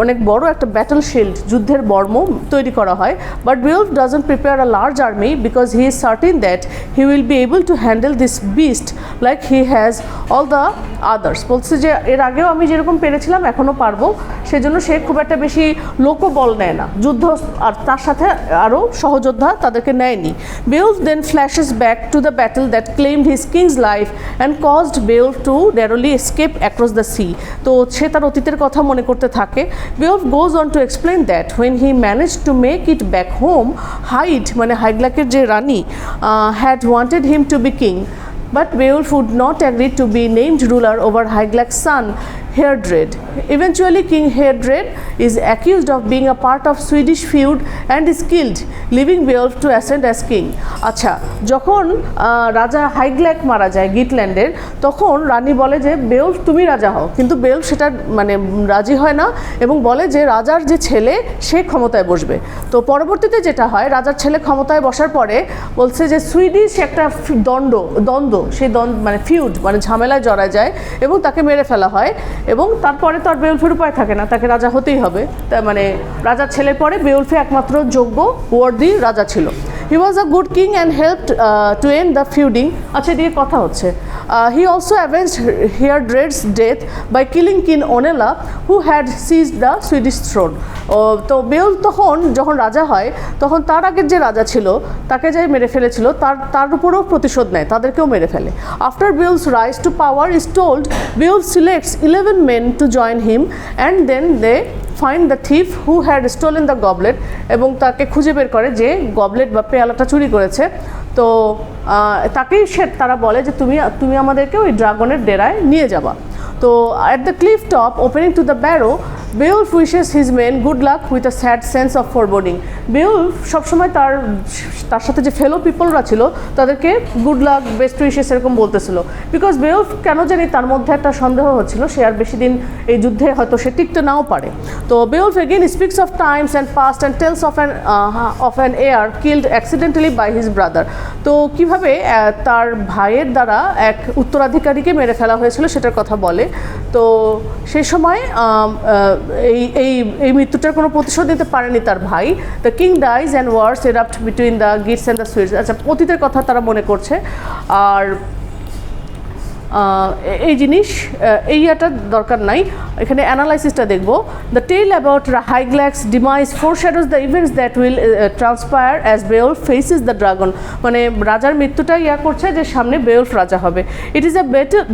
অনেক বড় একটা ব্যাটল শিল্ড, যুদ্ধের বর্ম তৈরি করা হয়. But Beowulf doesn't prepare a large army because he is certain that he will be able to handle this beast like he has all the others. বলছে যে এর আগেও আমি যেরকম পেরেছিলাম এখনও পারবো, সেজন্য সে খুব একটা বেশি লোকবল নেয় না যুদ্ধ, আর তার সাথে আরও সহযোদ্ধা তাদেরকে নেয়নি. Beowulf then flashes back to the battle that claimed his king's life and caused Beowulf to narrowly escape across the sea. তো সে তার অতীতের কথা মনে করতে থাকে. Beowulf goes on to explain that when he managed to make it back home, Shahid, মানে হাইগ্লাকের যে রানী, had wanted him to be king. But Beowulf would not agree to be named ruler over Hyglaic's son. Heardred. Eventually, King Heardred is accused of being a part of Swedish feud and is killed, leaving Beowulf to ascend as king. আচ্ছা, যখন রাজা হাইগ্ল্যাক মারা যায় গিটল্যান্ডের, তখন রানী বলে যে বেওলফ তুমি রাজা হও, কিন্তু বেওলফ সেটা মানে রাজি হয় না এবং বলে যে রাজার যে ছেলে সে ক্ষমতায় বসবে। তো পরবর্তীতে যেটা হয়, রাজার ছেলে ক্ষমতায় বসার পরে বলছে যে সুইডিশ একটা দ্বন্দ্ব সেই মানে ফিউড মানে ঝামেলায় জড়ায় যায় এবং তাকে মেরে ফেলা হয়, এবং তারপরে তো আর বেওলফের উপায় থাকে না, তাকে রাজা হতেই হবে। তা মানে রাজার ছেলের পরে বেওলফে একমাত্র যোগ্য ওয়ার্দি রাজা ছিল। He was a good king and helped to end the feuding. আচ্ছা, এদিকে কথা হচ্ছে। He also avenged Heardred's death by killing king Onela who had seized the Swedish throne. তো বেওলফ যখন রাজা হয়, তখন তার আগের যে রাজা ছিল তাকে যে মেরে ফেলেছিল তার উপরেও প্রতিশোধ নেয়, তাদেরকেও মেরে ফেলে। After Beowulf's rise to power is told, Beowulf selects 11 men to join him and then they find the thief who had stolen the goblet, এবং তাকে খুঁজে বের করে যে গবলেট বা পেয়ালাটা চুরি করেছে। তো তাকেই তারা বলে যে তুমি আমাদেরকে ওই ড্রাগনের ডেরায় নিয়ে যাবা। তো at the cliff top opening to the barrow, Beowulf wishes his men good luck with a sad sense of foreboding. Beowulf সবসময় তার সাথে যে ফেলো পিপলরা ছিল তাদেরকে গুড লাক, বেস্ট উইশেস এরকম বলতেছিল, বিকজ Beowulf কেন জানি তার মধ্যে একটা সন্দেহ হচ্ছিল সে আর বেশি দিন এই যুদ্ধে হয়তো সে টিকতে নাও পারে। তো Beowulf again speaks of times and past and tells of an heir killed accidentally by his brother. তো কিভাবে তার ভাইয়ের দ্বারা এক উত্তরাধিকারীকে মেরে ফেলা হয়েছিল সেটার কথা বলে। তো সেই সময় এই মৃত্যুটার কোনো প্রতিশোধ নিতে পারেনি তার ভাই। The king dies and wars erupt between the Geats and the Swedes. আচ্ছা, অতীতের কথা তারা মনে করছে। আর এই জিনিস এই ইয়াটা দরকার নাই, এখানে অ্যানালাইসিসটা দেখব। The tale about Hygelac's demise foreshadows the events that will transpire as Beowulf faces the dragon. মানে রাজার মৃত্যুটা করছে যে সামনে বেওলফ রাজা হবে। It is a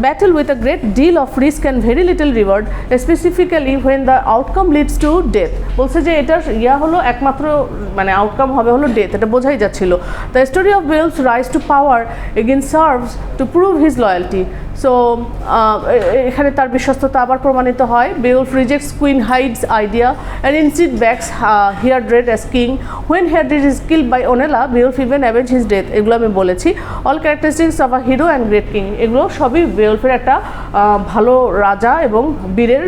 battle with a great deal of risk and very little reward, specifically when the outcome leads to death. বলছে যে এটার হলো একমাত্র মানে আউটকাম হবে হলো ডেথ, এটা বোঝাই যাচ্ছিল। The story of Beowulf rise to power again serves to prove his loyalty. So এখানে তার বিশ্বস্ততা আবার প্রমাণিত হয়। Beowulf rejects Queen Hygd's idea and instead backs Heardred as king. When Heardred is killed by Onela, Beowulf even avenge his death. এগুলো আমি বলেছি। All characteristics of a hero and great king, এগুলো সবই বেওলফের একটা ভালো রাজা এবং বীরের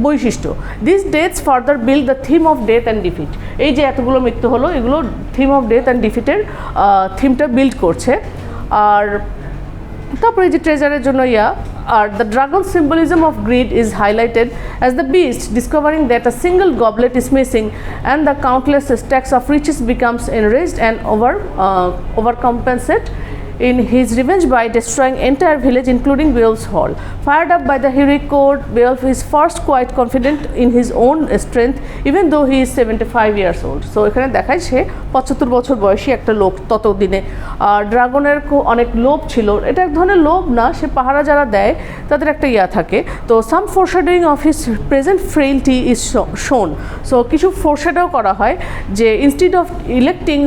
বৈশিষ্ট্য। This death's further build the theme of death and defeat. এই যে এতগুলো মৃত্যু হলো, এগুলো থিম অফ ডেথ অ্যান্ড ডিফিটের থিমটা বিল্ড করছে। আর তারপরে যে ট্রেজারের জন্য are the dragon symbolism of grid is highlighted as the beast discovering that a single goblet is missing and the countless stacks of riches becomes enraged and overcompensate in his revenge by destroying entire village including Beowulf's hall. Fired up by the heroic code, Beowulf is first quite confident in his own strength even though he is 75 years old. So এখানে দেখায় সে 75 বছর বয়সী একটা লোক ততদিনে। আর ড্রাগনের অনেক লোভ ছিল, এটা এক ধরনের লোভ না, সে পাহারা যারা দেয় তাদের একটা থাকে। তো some foreshadowing of his present frailty is shown. So কিছু ফোরশ্যাডো করা হয় যে instead of electing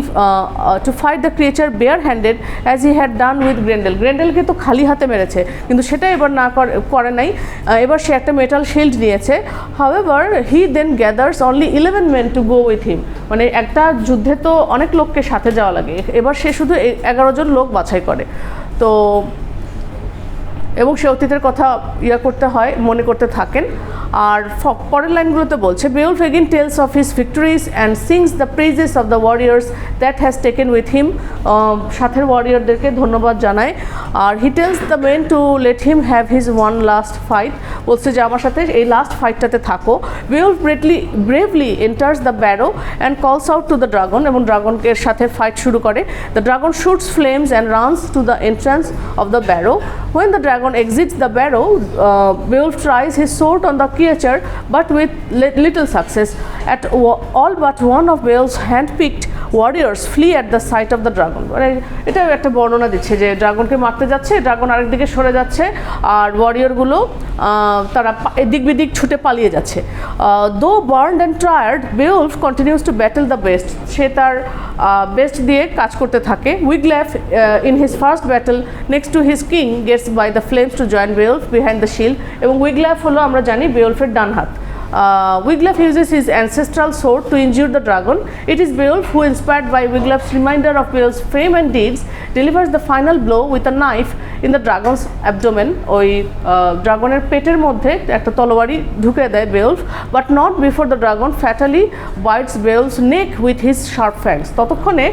to fight the creature bare handed as he had done with Grendel. গ্রেন্ডেলকে তো খালি হাতে মেরেছে, কিন্তু সেটা এবার না করে নাই, এবার সে একটা মেটাল শিল্ড নিয়েছে। However, he then gathers only 11 men to go with him. মানে একটা যুদ্ধে তো অনেক লোককে সাথে যাওয়া লাগে, এবার সে শুধু 11 জন লোক বাছাই করে। তো এবং সে অতীতের কথা করতে হয়, মনে করতে থাকেন। আর পরের লাইনগুলোতে বলছে Beowulf again tells of his victories and sings the praises of the warriors that has taken with him. সাথের ওয়ারিয়ারদেরকে ধন্যবাদ জানায়। আর he tells the men to let him have his one last fight. বলছে যে আমার সাথে এই লাস্ট ফাইটটাতে থাকো। Beowulf bravely enters the barrow and calls out to the dragon, এবং ড্রাগনের সাথে ফাইট শুরু করে। The dragon shoots flames and runs to the entrance of the barrow. When the dragon exits the barrow, Beowulf tries his sword on the creature, but with little success. At all but one of Beowulf's hand-picked warriors flee at the sight of the dragon. মানে এটা একটা বর্ণনা দিচ্ছে যে ড্রাগনকে মারতে যাচ্ছে, dragon আরেকদিকে সরে যাচ্ছে আর ওয়ারিয়রগুলো তারা এদিক বিদিক ছুটে পালিয়ে যাচ্ছে। Though burned and tired, Beowulf continues to battle the beast. সে তার বেস্ট দিয়ে কাজ করতে থাকে। Wiglaf in his first battle next to his king gets by the flames to join Beowulf behind the shield, এবং Wiglaf হলো আমরা জানি বেওলফের ডান হাত। Wiglaf uses his ancestral sword to injure the dragon. It is Beowulf who, inspired by Wiglaf's reminder of Beowulf's fame and deeds, delivers the final blow with a knife in the dragon's abdomen. ওই ড্রাগনের পেটের মধ্যে একটা তলোয়ারি ঢুকে দেয় Beowulf, but not before the dragon fatally bites Beowulf's neck with his sharp fangs. ততক্ষণে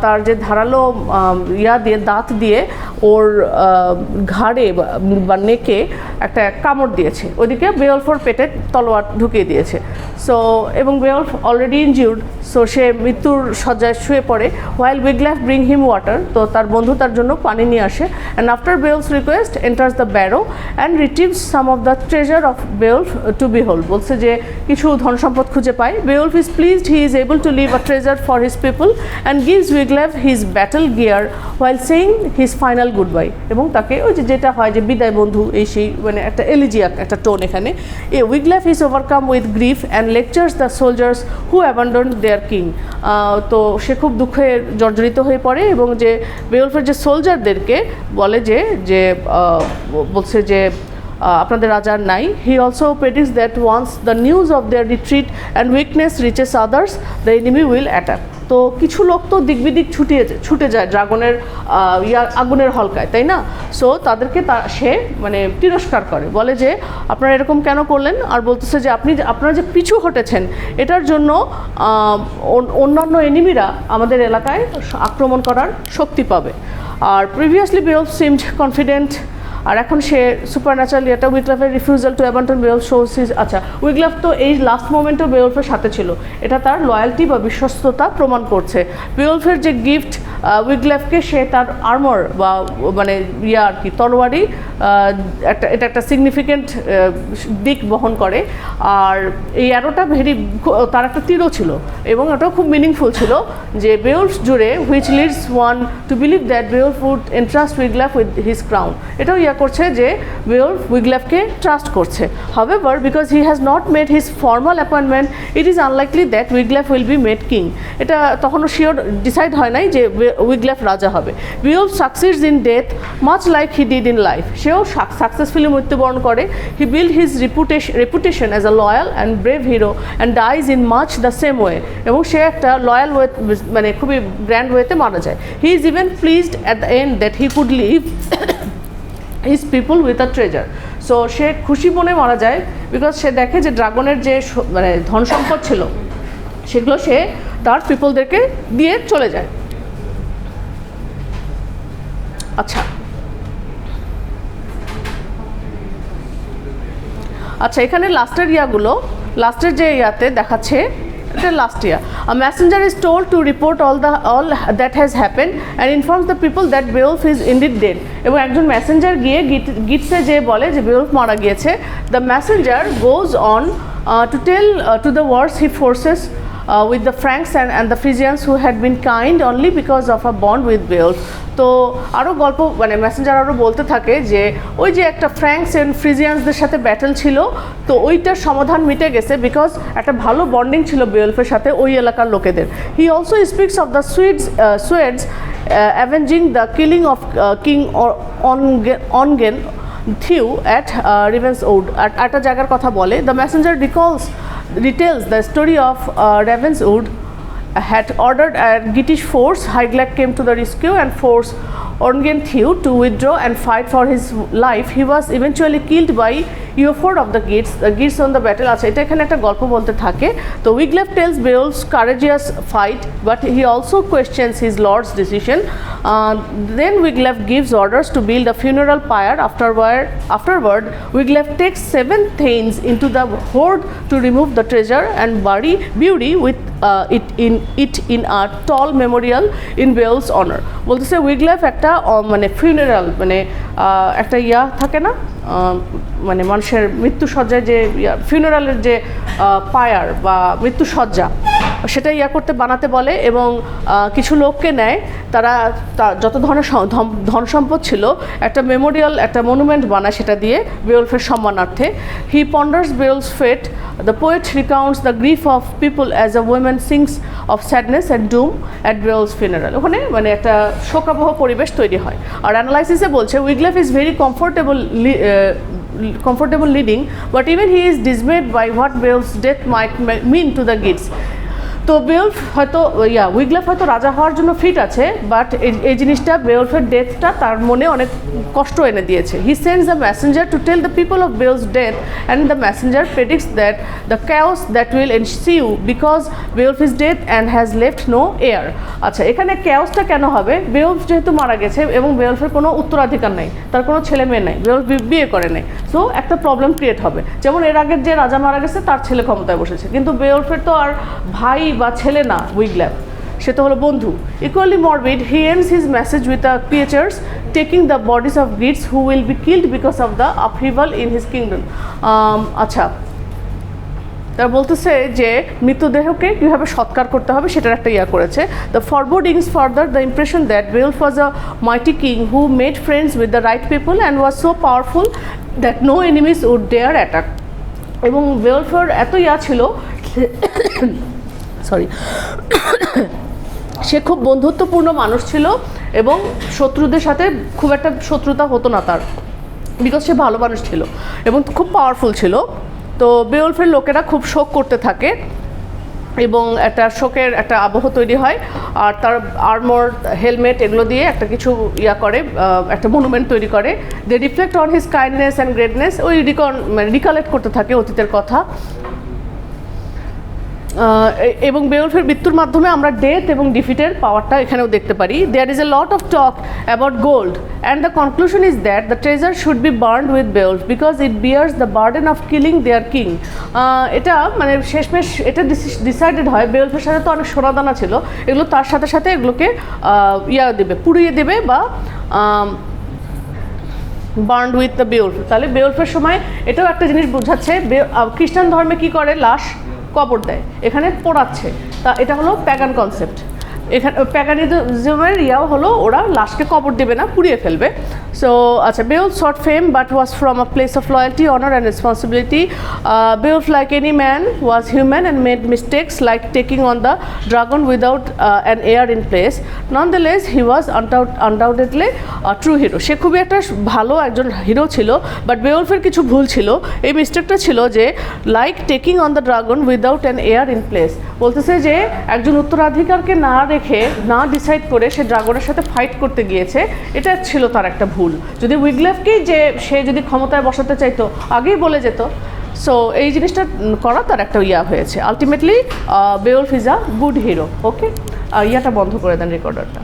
তার যে ধারালো দিয়ে দাঁত দিয়ে ওর ঘাড়ে বা নেকে একটা কামড় দিয়েছে, ওইদিকে বেওলফের পেটে তলোয়ার ঢুকিয়ে দিয়েছে। সো এবং বেওলফ অলরেডি ইনজিউর্ড, সো সে মৃত্যুর শয্যায় শুয়ে পড়ে। While Wiglaf bring him water, তো তার বন্ধু তার জন্য পানি নিয়ে আসে। And after Beowulf's request enters the barrow and retrieves some of the treasure of Beowulf to behold. বলছে যে কিছু ধন সম্পদ খুঁজে পায়। Beowulf is pleased he is able to leave a treasure for his people and gives Wiglaf his battle gear while saying his final good bye. এবং তাকে ওই যেটা হয় যে বিদায় বন্ধু, এই সেই মানে একটা এলিজিয়াক একটা টোন এখানে। Wiglaf is overcome with grief and lectures the soldiers who abandon their king. তো সে খুব দুঃখে জর্জরিত হয়ে পড়ে এবং যে বেওলফের যে সোলজারদেরকে বলে যে বলছে যে আপনাদের রাজার নাই। He also predicts that once the news of their retreat and weakness reaches others the enemy will attack. তো কিছু লোক তো দিকবিদিক ছুটে যায় ড্রাগনের আগুনের হলকায়, তাই না? সো তাদেরকে সে মানে তিরস্কার করে, বলে যে আপনারা এরকম কেন করলেন, আর বলতেছে যে আপনারা যে পিছু হটেছেন এটার জন্য অন্যান্য এনিমিরা আমাদের এলাকায় আক্রমণ করার শক্তি পাবে। আর প্রিভিয়াসলি বেওলফ সিমড কনফিডেন্ট, আর এখন সে সুপার ন্যাচারাল এটা উইগলাফের refusal to abandon Beowulf shows his. আচ্ছা, উইগলাফ তো এই লাস্ট মোমেন্টেও বেওলফের সাথে ছিল, এটা তার লয়্যালটি বা বিশ্বস্ততা প্রমাণ করছে। বেওলফের যে গিফট উইগলাফকে, সে তার আর্মর বা মানে আর কি তরোয়ারি এটা একটা সিগনিফিকেন্ট দিক বহন করে। আর এই অ্যারোটা তার একটা তীরও ছিল এবং এটাও খুব মিনিংফুল ছিল যে বেওলফ জুড়ে which leads one to believe that Beowulf would entrust Wiglaf with his crown. এটাও করছে যে বেওলফ উইগলাফকে ট্রাস্ট করছে। However, because he has not made his formal appointment, it is unlikely that Wiglaf will be made king. এটা তখনও sure decide হয় নাই যে উইগলাফ রাজা হবে। Beowulf succeeds in death much like he did in life. সেও successfully মৃত্যুবরণ করে। He build his reputation as a loyal and brave hero and dies in much the same way. এবং সে একটা লয়াল ওয়ে মানে খুবই গ্র্যান্ড ওয়েতে মারা যায়। He is even pleased at the end that he could leave his people with a treasure. So সে খুশি মনে মারা যায় বিকজ সে দেখে যে ড্রাগনের যে মানে ধন সম্পদ ছিল সেগুলো সে তার পিপলদেরকে দিয়ে চলে যায়। আচ্ছা এখানে লাস্টের যে ইয়াতে দেখাচ্ছে, এটা last year, a messenger is told to report all that has happened and informs the people that Beowulf is indeed dead. এবং একজন মেসেঞ্জার গিয়ে গিটসে যে বলে যে বেওলফ মারা গিয়েছে। The messenger goes on to tell to the wars he forces with the Franks and the Frisians who had been kind only because of a bond with Beowulf. তো আরও গল্প মানে মেসেঞ্জার আরও বলতে থাকে যে ওই যে একটা ফ্র্যাঙ্কস অ্যান্ড ফ্রিজিয়ান্সদের সাথে ব্যাটেল ছিল, তো ওইটার সমাধান মিটে গেছে বিকজ একটা ভালো বন্ডিং ছিল বেওলফের সাথে ওই এলাকার লোকেদের। He also speaks of the Swedes avenging the killing of king Ongentheow at Ravenswood. একটা জায়গার কথা বলে। The messenger details the story of Ravenswood had ordered a Gitish force. Hygelak came to the rescue and forced Orngenthew to withdraw and fight for his life. He was eventually killed by Eofor of the Geats on the battle. আচ্ছা এটা এখানে একটা গল্প বলতে থাকে। তো Wiglaf tells Beowulf's courageous fight, but he also questions his lord's decision. Then Wiglaf gives orders to build a funeral pyre. Afterward, Wiglaf takes 7 thanes into the hoard to remove the treasure and bury with it in a tall memorial in Beowulf's honor. বলতেছে উইগলাফ একটা মানে funeral মানে একটা থাকে না মানে মানুষের মৃত্যুসজ্জায় যে ফিউনারালের যে পায়ার বা মৃত্যুসজ্জা সেটা করতে বানাতে বলে এবং কিছু লোককে নেয়, তারা যত ধরনের ধন সম্পদ ছিল একটা মেমোরিয়াল, একটা মনুমেন্ট বানায় সেটা দিয়ে বেওলফের সম্মানার্থে। He ponders Beowulf's fate, the poet recounts the grief of people as a women sings of sadness and doom at Beowulf's funeral. ওখানে মানে একটা শোকাবহ পরিবেশ তৈরি হয়। আর অ্যানালাইসিসে বলছে Wiglaf is very comfortable leading, but even he is dismayed by what Beowulf's death might mean to the Geats. তো বেওলফ হয়তো উইগলেফ হয়তো রাজা হওয়ার জন্য ফিট আছে, বাট এই জিনিসটা বেওলফের ডেথটা তার মনে অনেক কষ্ট এনে দিয়েছে। He sends the messenger to tell the people of Beowulf's death and the messenger predicts that the chaos that will ensue because Beowulf is death and has left no heir. আচ্ছা, এখানে chaosটা কেন হবে? বেওলফ যেহেতু মারা গেছে এবং বেওলফের কোনো উত্তরাধিকার নেই, তার কোনো ছেলে মেয়ে নেই, বেওলফ বিয়ে করে নেই, সো একটা প্রবলেম ক্রিয়েট হবে। যেমন এর আগের যে রাজা মারা গেছে তার ছেলে ক্ষমতায় বসেছে, কিন্তু বেওলফের তো আর ভাই বা ছেলে না উইগলেফ, সে তো হলো বন্ধু। Equally morbid, he ends his message with the creature's taking the bodies of Geats who will be killed because of the upheaval in his kingdom. আচ্ছা, তারা বলতেছে যে মৃতদেহকে কীভাবে সৎকার করতে হবে সেটার একটা করেছে। The forebodings further the impression that Beowulf was a mighty king who made friends with the right people and was so powerful that no enemies would dare attack. এবং বেওলফের এত ছিল সরি সে খুব বন্ধুত্বপূর্ণ মানুষ ছিল এবং শত্রুদের সাথে খুব একটা শত্রুতা হতো না তার, বিকজ সে ভালো মানুষ ছিল এবং খুব পাওয়ারফুল ছিল। তো বেওলফের লোকেরা খুব শোক করতে থাকে এবং একটা শোকের একটা আবহ তৈরি হয়। আর তার আর্মর, হেলমেট এগুলো দিয়ে একটা কিছু করে, একটা মনুমেন্ট তৈরি করে। They reflect on his kindness and greatness, ওই রিকালেক্ট করতে থাকে অতীতের কথা। এবং বেওলফের মৃত্যুর মাধ্যমে আমরা ডেথ এবং ডিফিটের পাওয়ারটা এখানেও দেখতে পারি। There is a lot of talk about gold and the conclusion is that the treasure should be burned with Beowulf because it bears the burden of killing their king. এটা মানে শেষমেশ এটা ডিসাইডেড হয়, বেওলফের সাথে তো অনেক সোনাদানা ছিল, এগুলো তার সাথে সাথে এগুলোকে দেবে, পুড়িয়ে দেবে বা বার্নড উইথ দ্য বেওলফ। তাহলে বেওলফের সময় এটাও একটা জিনিস বোঝাচ্ছে, খ্রিস্টান ধর্মে কী করে, লাশ কবর দেয়, এখানে পোড়াচ্ছে। তা এটা হলো প্যাগান কনসেপ্ট। এখানে প্যাগানিজমের হলো ওরা লাশকে কবর দেবে না, পুড়িয়ে ফেলবে। সো আচ্ছা, বেওলফ sought fame but was from a place of loyalty, honor and responsibility. Beowulf, like any man, was human and made mistakes like taking on the dragon without an heir in place. Nonetheless, he was undoubtedly a true hero. সে খুবই একটা ভালো একজন hero ছিল, but বেওলফের কিছু ভুল ছিল। এই মিস্টেকটা ছিল যে like taking on the dragon without an air in place, বলতেছে যে একজন উত্তরাধিকারকে না রেখে, না ডিসাইড করে সে ড্রাগনের সাথে ফাইট করতে গিয়েছে, এটা ছিল তার একটা ভুল। যদি উইগলেফকেই যে সে যদি ক্ষমতায় বসাতে চাইতো আগেই বলে যেত। সো এই জিনিসটা করা তার একটা হয়েছে। Ultimately Beowulf is a good hero. Okay, বন্ধ করে দেন রেকর্ডারটা।